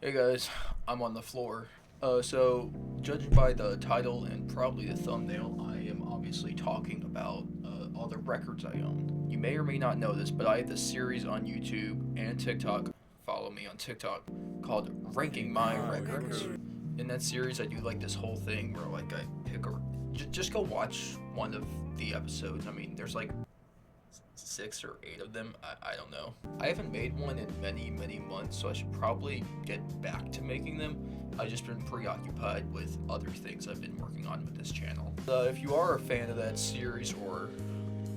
Hey guys, I'm on the floor. So, judging by the title and probably the thumbnail, I am obviously talking about all the records I own. You may or may not know this, but I have this series on YouTube and TikTok, follow me on TikTok, called Ranking My Records. In that series, I do like this whole thing where like I pick a... Just go watch one of the episodes. I mean, there's like 6 or 8 of them. I don't know. I haven't made one in many months, so I should probably get back to making them. I've just been preoccupied with other things I've been working on with this channel. If you are a fan of that series, or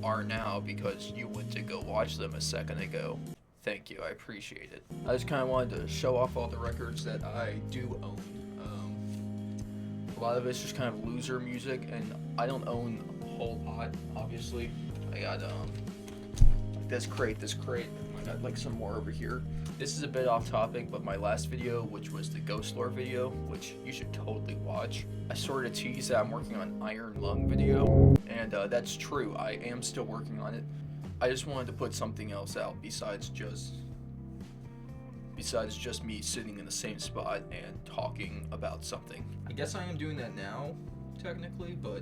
are now because you went to go watch them a second ago, thank you, I appreciate it. I just kind of wanted to show off all the records that I do own. A lot of it's just kind of loser music, and I don't own a whole lot, obviously. I got this crate. I got like some more over here. This is a bit off topic, but my last video, which was the Ghost Lore video, which you should totally watch, I sort of teased that I'm working on Iron Lung video, and that's true. I am still working on it. I just wanted to put something else out besides just me sitting in the same spot and talking about something. I guess I am doing that now, technically, but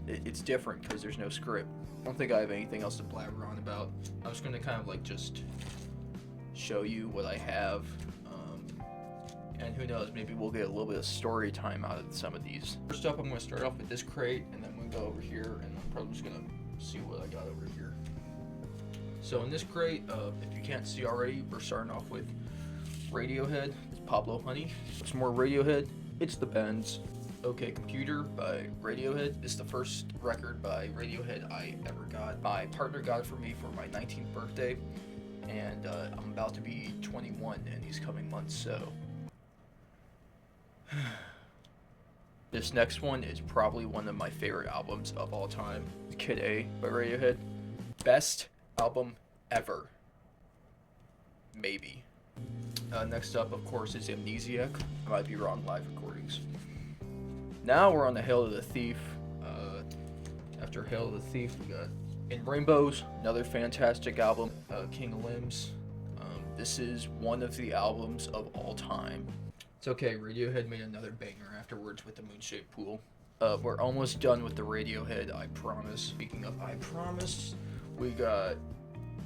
it's different because there's no script. I don't think I have anything else to blabber on about. I'm just gonna kind of like just show you what I have, and who knows, maybe we'll get a little bit of story time out of some of these. First up, I'm gonna start off with this crate, and then we'll go over here, and I'm probably just gonna see what I got over here. So in this crate, if you can't see already, we're starting off with Radiohead. It's Pablo Honey. Some more Radiohead. It's the Bends. OK Computer by Radiohead. It's the first record by Radiohead I ever got. My partner got it for me for my 19th birthday, and I'm about to be 21 in these coming months, so. This next one is probably one of my favorite albums of all time. Kid A by Radiohead. Best album ever. Maybe. Next up, of course, is Amnesiac. I might be wrong, live recordings. Now we're on the Hail to the Thief. After Hail to the Thief, we got In Rainbows, another fantastic album. King of Limbs. This is one of the albums of all time. It's okay, Radiohead made another banger afterwards with the Moon-Shaped Pool. We're almost done with the Radiohead, I promise. Speaking of I promise, we got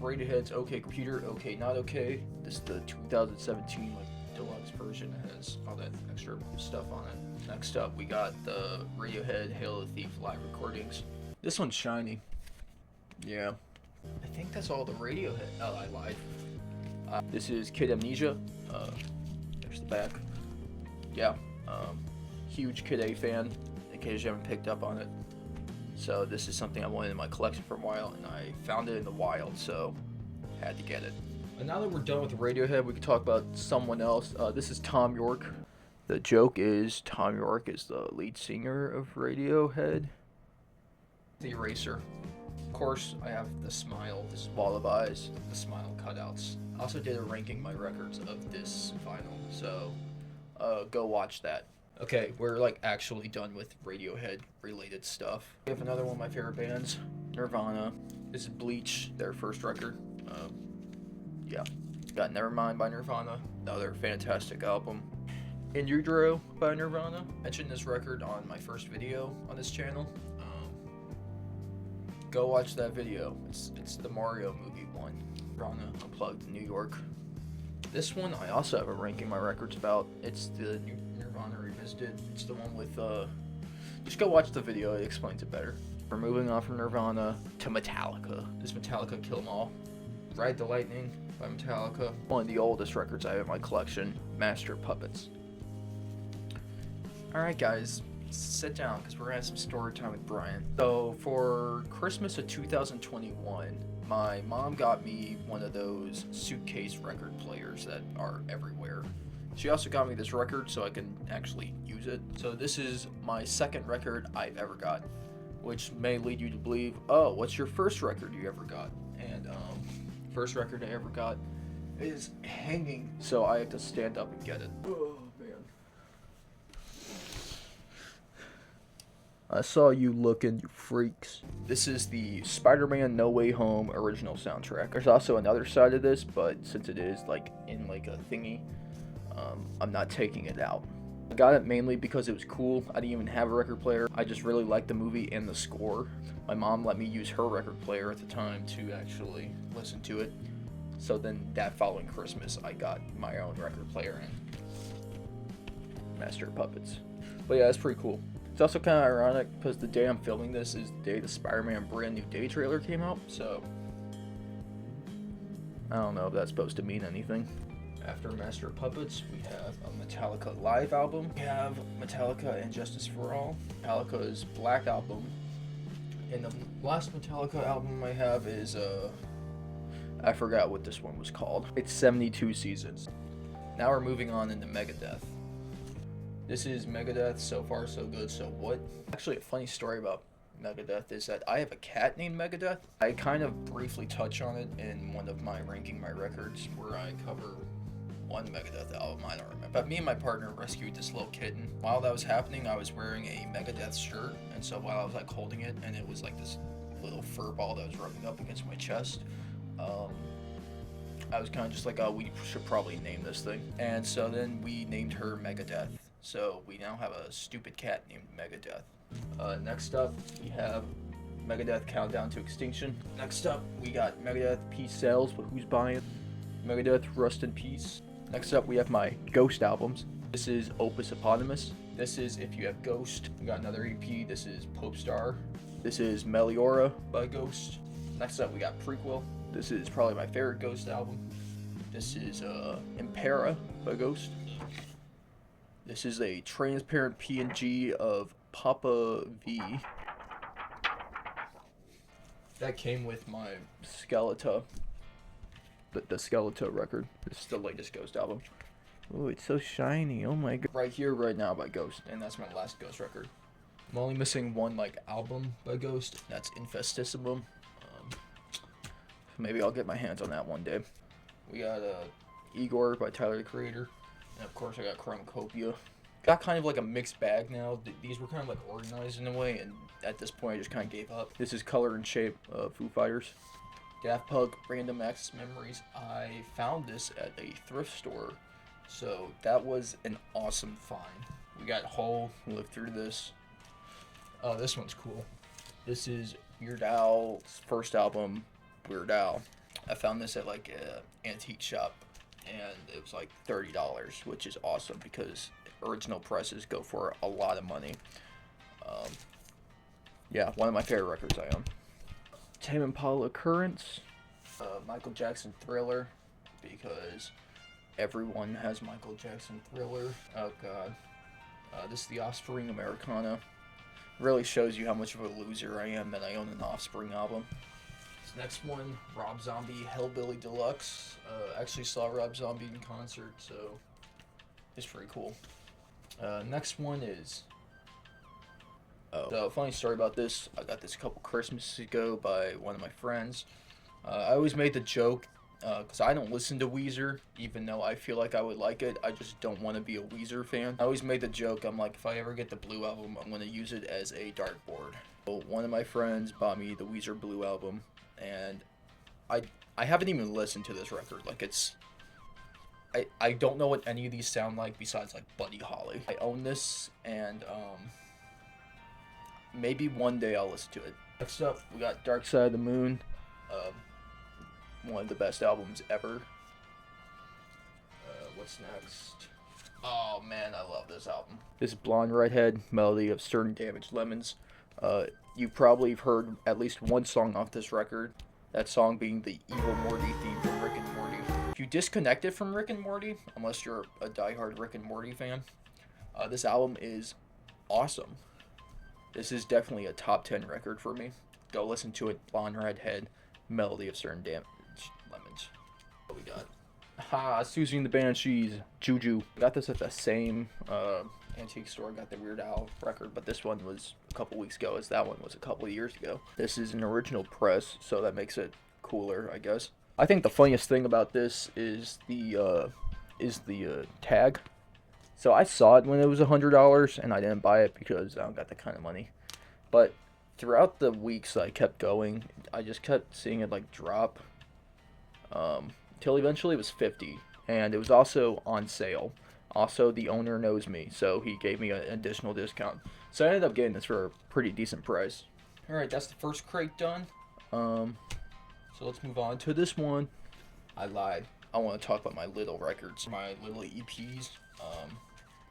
Radiohead's OK Computer, OK Not OK. This is the 2017 deluxe version. It has all that extra stuff on it. Next up, we got the Radiohead Hail to the Thief live recordings. This one's shiny. Yeah. I think that's all the Radiohead. Oh, I lied. This is Kid Amnesia. There's the back. Yeah. Huge Kid A fan, in case you haven't picked up on it. So this is something I wanted in my collection for a while, and I found it in the wild, so had to get it. And now that we're done with Radiohead, we can talk about someone else. This is Tom York. The joke is Tom York is the lead singer of Radiohead. The Eraser. Of course, I have the Smile, this wall of eyes, the Smile cutouts. I also did a ranking my records of this vinyl, so go watch that. Okay, we're like actually done with Radiohead related stuff. We have another one of my favorite bands, Nirvana. This is Bleach, their first record. Yeah, got Nevermind by Nirvana, another fantastic album. In Utero by Nirvana. I mentioned this record on my first video on this channel. Go watch that video. It's the Mario movie one. Nirvana Unplugged in New York. This one I also have a ranking my records about. It's the Nirvana Revisited. It's the one with just go watch the video, it explains it better. We're moving on from Nirvana to Metallica. This Metallica Kill 'Em All. Ride the Lightning by Metallica. One of the oldest records I have in my collection, Master of Puppets. Alright guys, sit down because we're gonna have some story time with Bryant. So for Christmas of 2021, my mom got me one of those suitcase record players that are everywhere. She also got me this record so I can actually use it. So this is my second record I've ever got, which may lead you to believe, oh, what's your first record you ever got? And first record I ever got is hanging, so I have to stand up and get it. Oh man. I saw you looking, you freaks. This is the Spider-Man No Way Home original soundtrack. There's also another side of this, but since it is like in like a thingy, I'm not taking it out. I got it mainly because it was cool. I didn't even have a record player. I just really liked the movie and the score. My mom let me use her record player at the time to actually listen to it. So then that following Christmas, I got my own record player and Master of Puppets. But yeah, it's pretty cool. It's also kind of ironic because the day I'm filming this is the day the Spider-Man Brand New Day trailer came out. So I don't know if that's supposed to mean anything. After Master of Puppets, we have a Metallica live album. We have Metallica and Justice for All. Metallica's Black Album. And the last Metallica album I have is, I forgot what this one was called. It's 72 Seasons. Now we're moving on into Megadeth. This is Megadeth, So Far So Good, So What? Actually, a funny story about Megadeth is that I have a cat named Megadeth. I kind of briefly touch on it in one of my Ranking My Records where I cover one Megadeth album, I don't remember. But me and my partner rescued this little kitten. While that was happening, I was wearing a Megadeth shirt, and so while I was like holding it, and it was like this little fur ball that was rubbing up against my chest, I was kind of just like, oh, we should probably name this thing. And so then we named her Megadeth. So we now have a stupid cat named Megadeth. Next up, we have Megadeth Countdown to Extinction. Next up, we got Megadeth Peace Sells, but who's buying? Megadeth Rust in Peace. Next up, we have my Ghost albums. This is Opus Eponymous. This is If You Have Ghost. We got another EP. This is Popestar. This is Meliora by Ghost. Next up, we got Prequel. This is probably my favorite Ghost album. This is Impera by Ghost. This is a transparent PNG of Papa V. That came with my Skeletor. The Skeletor record. This is the latest Ghost album. Oh, it's so shiny. Oh my god. Right Here, Right Now by Ghost. And that's my last Ghost record. I'm only missing one album by Ghost. That's Infestissimum. Maybe I'll get my hands on that one day. We got Igor by Tyler the Creator. And of course I got Chromacopia. Got kind of like a mixed bag now. These were kind of like organized in a way, and at this point I just kind of gave up. This is Color and Shape of Foo Fighters. Daft Punk Random Access Memories. I found this at a thrift store, so that was an awesome find. We got Hole, lived through this. This one's cool. This is Weird Al's first album, Weird Al. I found this at like an antique shop, and it was like $30, which is awesome because original prices go for a lot of money. Yeah, one of my favorite records I own. Tame Impala Currents, Michael Jackson Thriller, because everyone has Michael Jackson Thriller. Oh god. This is the Offspring Americana. Really shows you how much of a loser I am that I own an Offspring album. This next one, Rob Zombie Hellbilly Deluxe. Actually saw Rob Zombie in concert, so it's pretty cool. Next one is... So, funny story about this, I got this a couple Christmases ago by one of my friends. I always made the joke, because I don't listen to Weezer, even though I feel like I would like it. I just don't want to be a Weezer fan. I always made the joke, I'm like, if I ever get the Blue album, I'm going to use it as a dartboard. So one of my friends bought me the Weezer Blue album, and I haven't even listened to this record. Like, it's... I don't know what any of these sound like besides, like, Buddy Holly. I own this, and, maybe one day I'll listen to it. Next up, we got Dark Side of the Moon. One of the best albums ever. What's next? Oh man, I love this album. This is Blonde Redhead, Melody of Certain Damaged Lemons. You probably have heard at least one song off this record. That song being the Evil Morty theme from Rick and Morty. If you disconnect it from Rick and Morty, unless you're a diehard Rick and Morty fan, this album is awesome. This is definitely a top 10 record for me. Go listen to it. Blonde Redhead, Melody of Certain Damaged Lemons. What we got? Susie and the Banshees, Juju. Got this at the same antique store. Got the Weird Al record, but this one was a couple weeks ago, as that one was a couple of years ago. This is an original press, so that makes it cooler, I guess. I think the funniest thing about this is the tag. So I saw it when it was $100, and I didn't buy it because I don't got that kind of money. But throughout the weeks I kept going, I just kept seeing it like drop. Till eventually it was 50, and it was also on sale. Also, the owner knows me, so he gave me an additional discount. So I ended up getting this for a pretty decent price. All right, that's the first crate done. So let's move on to this one. I lied. I want to talk about my little records, my little EPs.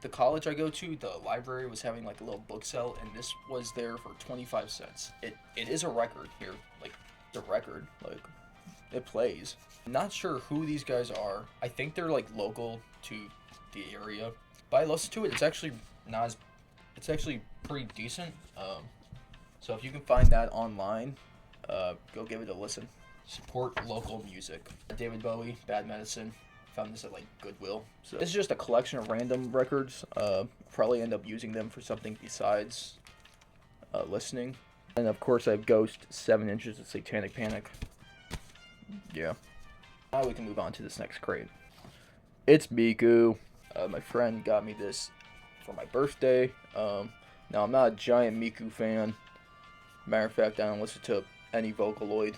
The college I go to, the library was having like a little book sale, and this was there for 25 cents. It is a record here, like the record, like it plays. I'm not sure who these guys are. I think they're like local to the area, but I listened to it. It's actually not as, it's actually pretty decent. So if you can find that online, go give it a listen. Support local music. David Bowie, Bad Medicine. Found this at like Goodwill. So this is just a collection of random records. Probably end up using them for something besides listening. And of course I have Ghost, 7 Inches of Satanic Panic. Yeah. Now we can move on to this next crate. It's Miku. My friend got me this for my birthday. Now I'm not a giant Miku fan. Matter of fact, I don't listen to any Vocaloid.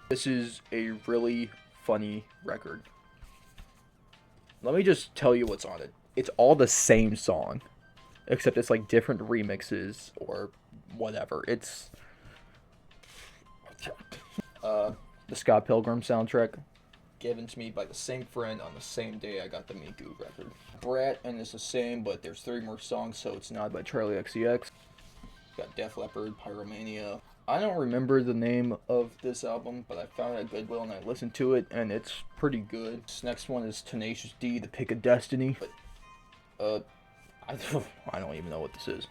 This is a really funny record. Let me just tell you what's on it. It's all the same song, except it's like different remixes or whatever. It's the Scott Pilgrim soundtrack, given to me by the same friend on the same day I got the Miku record. Bryant, and it's the same, but there's 3 more songs, so it's not by Charlie XCX. Got Def Leppard, Pyromania. I don't remember the name of this album, but I found it at Goodwill and I listened to it, and it's pretty good. This next one is Tenacious D, The Pick of Destiny. But, I don't even know what this is.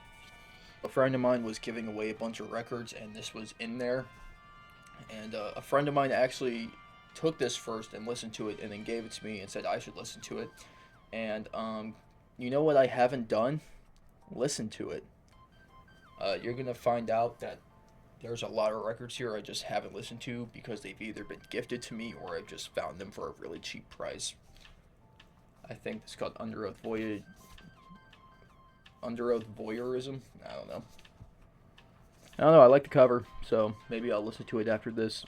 A friend of mine was giving away a bunch of records, and this was in there. And a friend of mine actually took this first and listened to it, and then gave it to me and said I should listen to it. And, you know what I haven't done? Listen to it. You're gonna find out that there's a lot of records here I just haven't listened to because they've either been gifted to me or I've just found them for a really cheap price. I think it's called Under Oath Voyeurism. I don't know. I like the cover, so maybe I'll listen to it after this.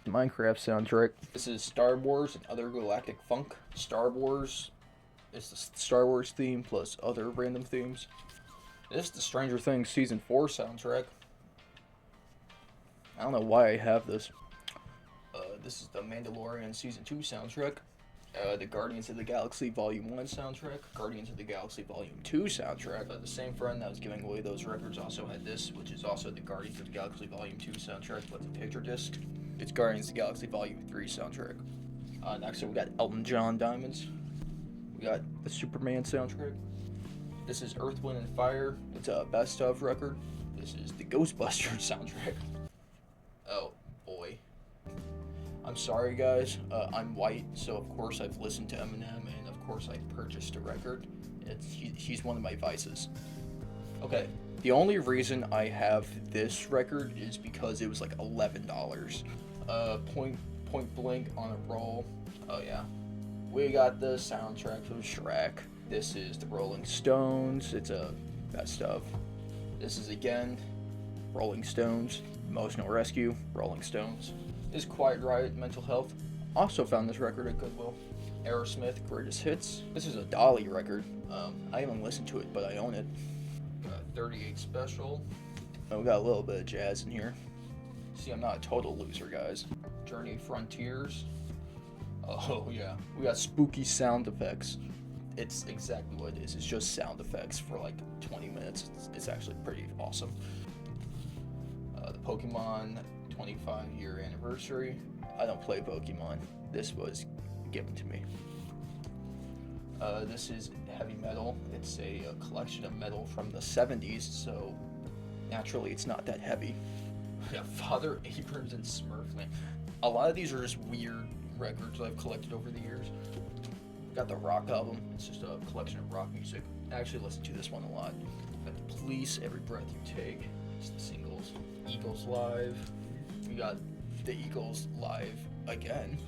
Minecraft soundtrack. This is Star Wars and Other Galactic Funk. Star Wars is the Star Wars theme plus other random themes. This is the Stranger Things Season 4 soundtrack. I don't know why I have this. This is the Mandalorian Season 2 soundtrack. The Guardians of the Galaxy Volume 1 soundtrack. Guardians of the Galaxy Volume 2 soundtrack. The same friend that was giving away those records also had this, which is also the Guardians of the Galaxy Volume 2 soundtrack, but the picture disc. It's Guardians of the Galaxy Volume 3 soundtrack. Next up we got Elton John Diamonds. We got the Superman soundtrack. This is Earth, Wind, and Fire. It's a best of record. This is the Ghostbusters soundtrack. Oh, boy. I'm sorry, guys. I'm white, so of course I've listened to Eminem, and of course I purchased a record. He's one of my vices. Okay, the only reason I have this record is because it was like $11. Point Blank on a Roll. Oh, yeah. We got the soundtrack from Shrek. This is the Rolling Stones. It's a best of. This is again Rolling Stones. Emotional Rescue, Rolling Stones. This is Quiet Riot, Mental Health. Also found this record at Goodwill. Aerosmith, Greatest Hits. This is a Dolly record. I haven't listened to it, but I own it. 38 Special. We got a little bit of jazz in here. See, I'm not a total loser, guys. Journey Frontiers. Oh, yeah. We got spooky sound effects. It's exactly what it is. It's just sound effects for like 20 minutes. It's actually pretty awesome. The Pokemon 25-year anniversary. I don't play Pokemon. This was given to me. This is heavy metal. It's a collection of metal from the 70s, so naturally it's not that heavy. Yeah, Father Abrams and Smurfland. A lot of these are just weird records I've collected over the years. Got the rock album. It's just a collection of rock music. I actually listen to this one a lot. Got the Police, Every Breath You Take. It's the singles. Eagles Live. We got the Eagles Live again.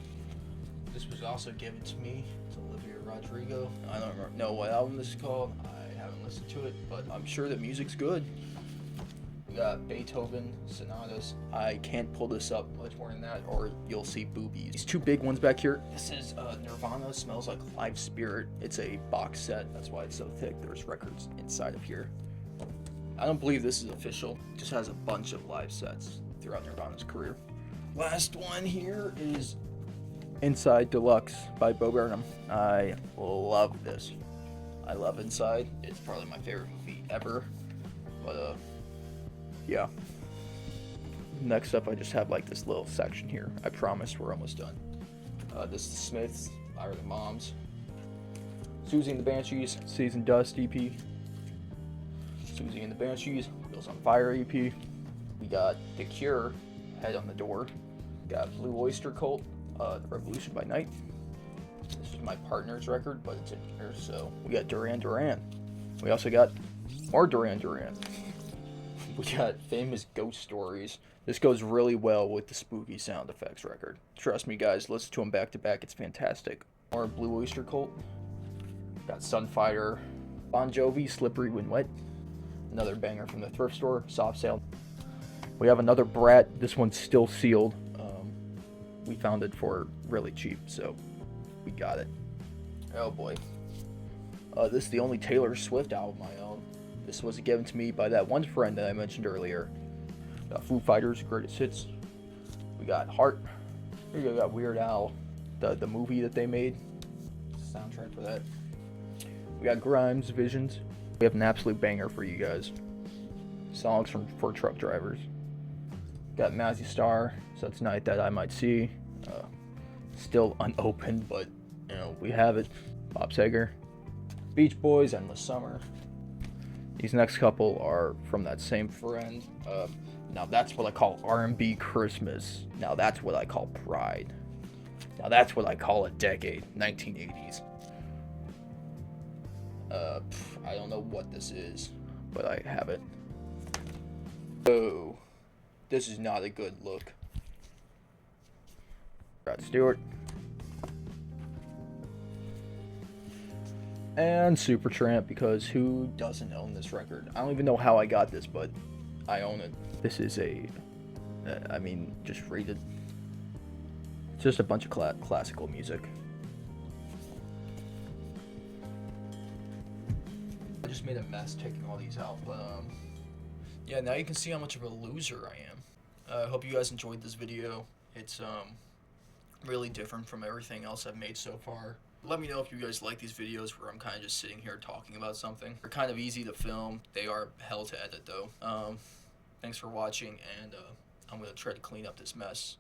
This was also given to me. It's Olivia Rodrigo. I don't know what album this is called. I haven't listened to it, but I'm sure the music's good. We got Beethoven sonatas. I can't pull this up much more than that, or you'll see boobies. These two big ones back here. This is Nirvana Smells Like Live Spirit. It's a box set. That's why it's so thick. There's records inside of here. I don't believe this is official. It just has a bunch of live sets throughout Nirvana's career. Last one here is Inside Deluxe by Bo Burnham. I love this. I love Inside. It's probably my favorite movie ever. But yeah. Next up, I just have like this little section here. I promise we're almost done. This is the Smiths, Fire the Moms, Susie and the Banshees, Season Dust EP, Susie and the Banshees, Wheels on Fire EP. We got The Cure, Head on the Door. We got Blue Oyster Cult, The Revolution by Night. This is my partner's record, but it's in here. So we got Duran Duran. We also got more Duran Duran. We got Famous Ghost Stories. This goes really well with the spooky sound effects record. Trust me, guys, listen to them back to back. It's fantastic. More Blue Oyster Cult. Got Sunfire. Bon Jovi, Slippery When Wet. Another banger from the thrift store, Soft Sale. We have another Brat. This one's still sealed. We found it for really cheap, so we got it. Oh boy. This is the only Taylor Swift album I own. This was given to me by that one friend that I mentioned earlier. We got Foo Fighters, Greatest Hits. We got Heart. Here you got Weird Al, the movie that they made. Soundtrack for that. We got Grimes, Visions. We have an absolute banger for you guys. Songs for truck drivers. Got Mazzy Star, So Tonight That I Might See. Still unopened, but you know, we have it. Bob Seger. Beach Boys, Endless Summer. These next couple are from that same friend. Now that's what I call R&B Christmas. Now that's what I call Pride. Now that's what I call a decade, 1980s. I don't know what this is, but I have it. Oh, this is not a good look. Rod Stewart. And Supertramp, because who doesn't own this record? I don't even know how I got this, but I own it. This is just read it. It's just a bunch of classical music. I just made a mess taking all these out, but yeah, now you can see how much of a loser I am. I hope you guys enjoyed this video. It's really different from everything else I've made so far. Let me know if you guys like these videos where I'm kind of just sitting here talking about something. They're kind of easy to film. They are hell to edit though. Thanks for watching, and I'm going to try to clean up this mess.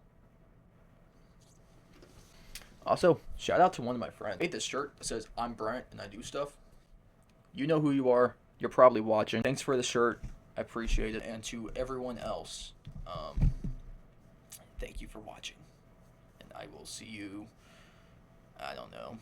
Also, shout out to one of my friends. I made this shirt that says, I'm Bryant and I do stuff. You know who you are. You're probably watching. Thanks for the shirt. I appreciate it. And to everyone else, thank you for watching. And I will see you, I don't know.